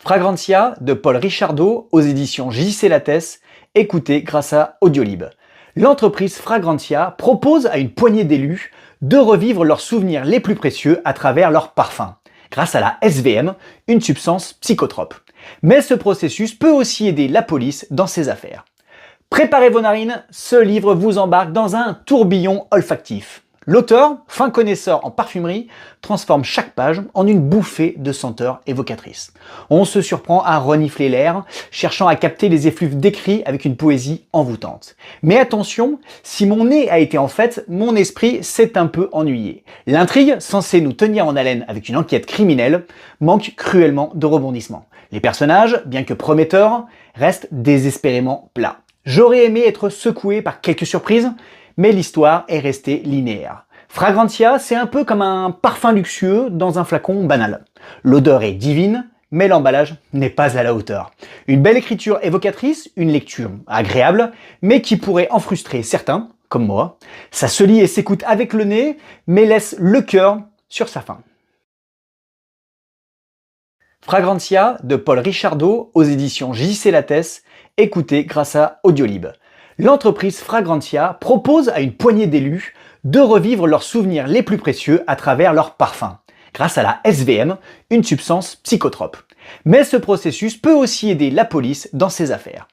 Fragrantia de Paul Richardot aux éditions JC Lattès, écoutez grâce à Audiolib. L'entreprise Fragrantia propose à une poignée d'élus de revivre leurs souvenirs les plus précieux à travers leurs parfums, grâce à la SVM, une substance psychotrope. Mais ce processus peut aussi aider la police dans ses affaires. Préparez vos narines, ce livre vous embarque dans un tourbillon olfactif. L'auteur, fin connaisseur en parfumerie, transforme chaque page en une bouffée de senteurs évocatrices. On se surprend à renifler l'air, cherchant à capter les effluves décrits avec une poésie envoûtante. Mais attention, si mon nez a été en fait, mon esprit s'est un peu ennuyé. L'intrigue, censée nous tenir en haleine avec une enquête criminelle, manque cruellement de rebondissements. Les personnages, bien que prometteurs, restent désespérément plats. J'aurais aimé être secoué par quelques surprises, mais l'histoire est restée linéaire. Fragrantia, c'est un peu comme un parfum luxueux dans un flacon banal. L'odeur est divine, mais l'emballage n'est pas à la hauteur. Une belle écriture évocatrice, une lecture agréable, mais qui pourrait en frustrer certains, comme moi. Ça se lit et s'écoute avec le nez, mais laisse le cœur sur sa faim. Fragrantia de Paul Richardot aux éditions JC Lattès, écoutez grâce à Audiolib. L'entreprise Fragrantia propose à une poignée d'élus de revivre leurs souvenirs les plus précieux à travers leurs parfums, grâce à la SVM, une substance psychotrope. Mais ce processus peut aussi aider la police dans ses affaires.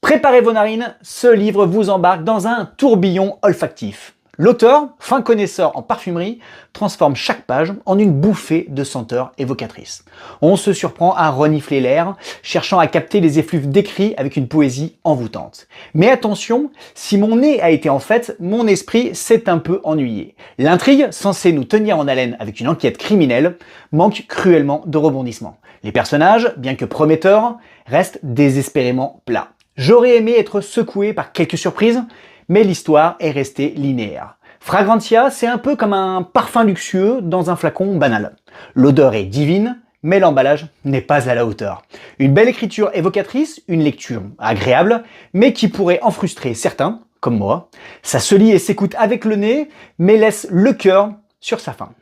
Préparez vos narines, ce livre vous embarque dans un tourbillon olfactif. L'auteur, fin connaisseur en parfumerie, transforme chaque page en une bouffée de senteurs évocatrices. On se surprend à renifler l'air, cherchant à capter les effluves décrits avec une poésie envoûtante. Mais attention, si mon nez a été en fait, mon esprit s'est un peu ennuyé. L'intrigue, censée nous tenir en haleine avec une enquête criminelle, manque cruellement de rebondissements. Les personnages, bien que prometteurs, restent désespérément plats. J'aurais aimé être secoué par quelques surprises, mais l'histoire est restée linéaire. Fragrantia, c'est un peu comme un parfum luxueux dans un flacon banal. L'odeur est divine, mais l'emballage n'est pas à la hauteur. Une belle écriture évocatrice, une lecture agréable, mais qui pourrait en frustrer certains, comme moi. Ça se lit et s'écoute avec le nez, mais laisse le cœur sur sa faim.